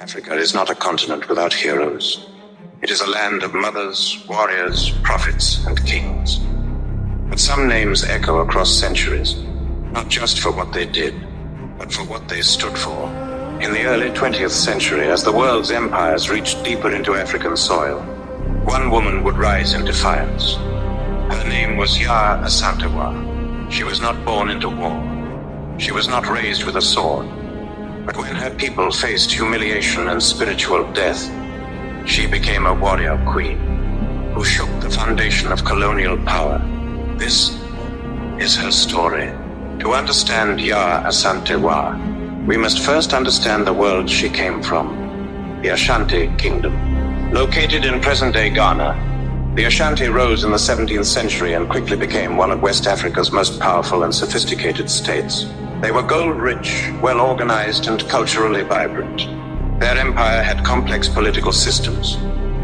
Africa is not a continent without heroes. It is a land of mothers, warriors, prophets, and kings. But some names echo across centuries, not just for what they did, but for what they stood for. In the early 20th century, as the world's empires reached deeper into African soil, one woman would rise in defiance. Her name was Yaa Asantewaa. She was not born into war. She was not raised with a sword. But when her people faced humiliation and spiritual death, she became a warrior queen who shook the foundation of colonial power. This is her story. To understand Yaa Asantewaa, we must first understand the world she came from, the Ashanti Kingdom. Located in present-day Ghana, the Ashanti rose in the 17th century and quickly became one of West Africa's most powerful and sophisticated states. They were gold-rich, well-organized, and culturally vibrant. Their empire had complex political systems,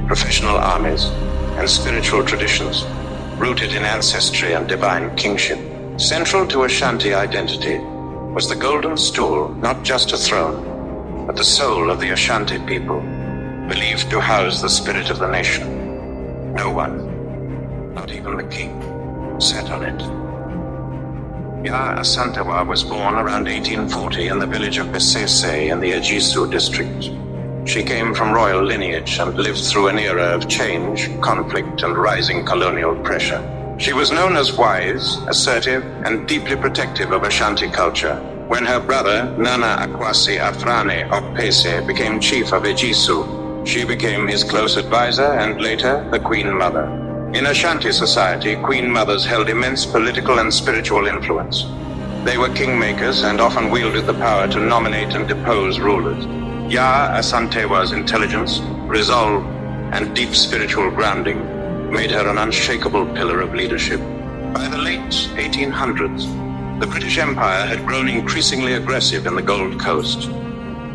professional armies, and spiritual traditions rooted in ancestry and divine kingship. Central to Ashanti identity was the Golden Stool, not just a throne, but the soul of the Ashanti people, believed to house the spirit of the nation. No one, not even the king, sat on it. Yaa Asantewaa was born around 1840 in the village of Besese in the Ejisu district. She came from royal lineage and lived through an era of change, conflict, and rising colonial pressure. She was known as wise, assertive, and deeply protective of Ashanti culture. When her brother, Nana Akwasi Afrane of Pese, became chief of Ejisu, she became his close advisor and later the Queen Mother. In Ashanti society, Queen Mothers held immense political and spiritual influence. They were kingmakers and often wielded the power to nominate and depose rulers. Yaa Asantewaa's intelligence, resolve, and deep spiritual grounding made her an unshakable pillar of leadership. By the late 1800s, the British Empire had grown increasingly aggressive in the Gold Coast.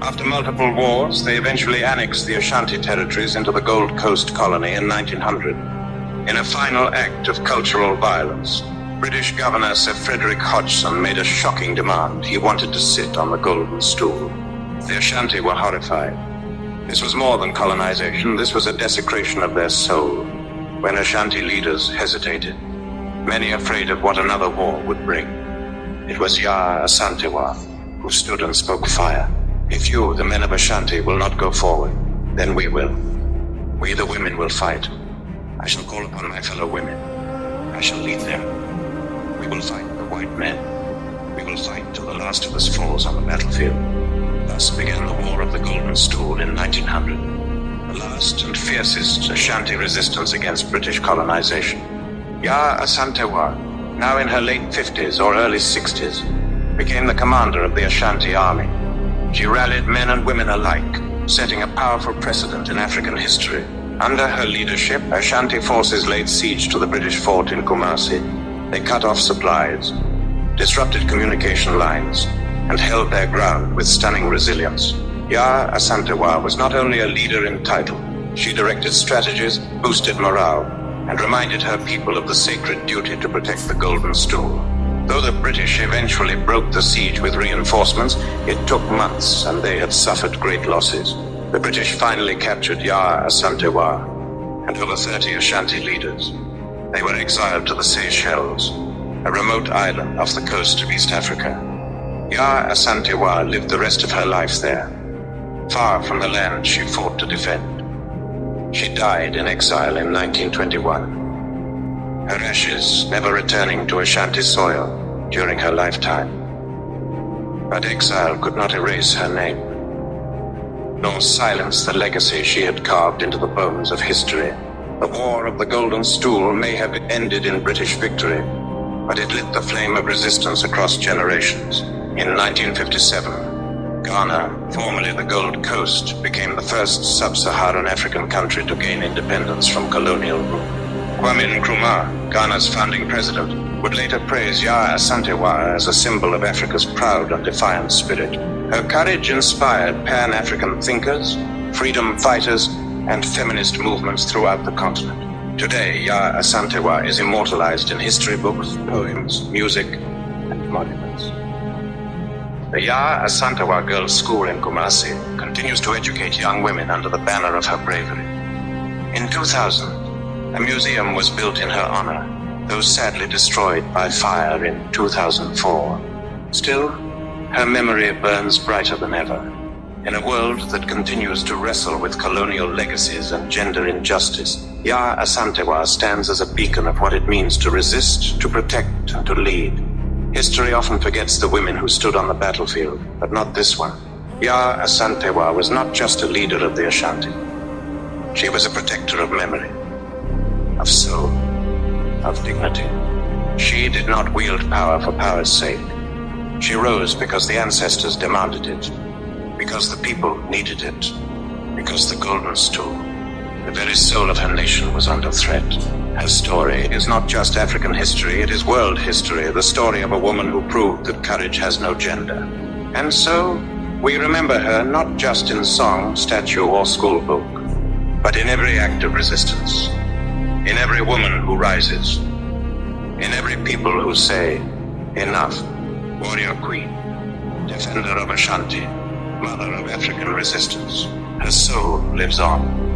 After multiple wars, they eventually annexed the Ashanti territories into the Gold Coast colony in 1900. In a final act of cultural violence, British Governor Sir Frederick Hodgson made a shocking demand. He wanted to sit on the Golden Stool. The Ashanti were horrified. This was more than colonization, this was a desecration of their soul. When Ashanti leaders hesitated, many afraid of what another war would bring, it was Yaa Asantewaa who stood and spoke fire. If you, the men of Ashanti, will not go forward, then we will. We, the women, will fight. I shall call upon my fellow women. I shall lead them. We will fight the white men. We will fight till the last of us falls on the battlefield. Thus began the War of the Golden Stool in 1900, the last and fiercest Ashanti resistance against British colonization. Yaa Asantewaa, now in her late 50s or early 60s, became the commander of the Ashanti army. She rallied men and women alike, setting a powerful precedent in African history. Under her leadership, Ashanti forces laid siege to the British fort in Kumasi. They cut off supplies, disrupted communication lines, and held their ground with stunning resilience. Yaa Asantewaa was not only a leader in title, she directed strategies, boosted morale, and reminded her people of the sacred duty to protect the Golden Stool. Though the British eventually broke the siege with reinforcements, it took months and they had suffered great losses. The British finally captured Yaa Asantewaa and over 30 Ashanti leaders. They were exiled to the Seychelles, a remote island off the coast of East Africa. Yaa Asantewaa lived the rest of her life there, far from the land she fought to defend. She died in exile in 1921, her ashes never returning to Ashanti soil during her lifetime. But exile could not erase her name, nor silence the legacy she had carved into the bones of history. The War of the Golden Stool may have ended in British victory, but it lit the flame of resistance across generations. In 1957, Ghana, formerly the Gold Coast, became the first sub-Saharan African country to gain independence from colonial rule. Kwame Nkrumah, Ghana's founding president, would later praise Yaa Asantewaa as a symbol of Africa's proud and defiant spirit. Her courage inspired Pan-African thinkers, freedom fighters, and feminist movements throughout the continent. Today, Yaa Asantewaa is immortalized in history books, poems, music, and monuments. The Yaa Asantewaa Girls' School in Kumasi continues to educate young women under the banner of her bravery. In 2000, a museum was built in her honor, though sadly destroyed by fire in 2004. Still, her memory burns brighter than ever. In a world that continues to wrestle with colonial legacies and gender injustice, Yaa Asantewaa stands as a beacon of what it means to resist, to protect, and to lead. History often forgets the women who stood on the battlefield, but not this one. Yaa Asantewaa was not just a leader of the Ashanti. She was a protector of memory, of soul, of dignity. She did not wield power for power's sake. She rose because the ancestors demanded it, because the people needed it, because the Golden Stool, the very soul of her nation, was under threat. Her story is not just African history, it is world history, the story of a woman who proved that courage has no gender. And so, we remember her not just in song, statue, or school book, but in every act of resistance, in every woman who rises, in every people who say, enough. Warrior queen, defender of Ashanti, mother of African resistance. Her soul lives on.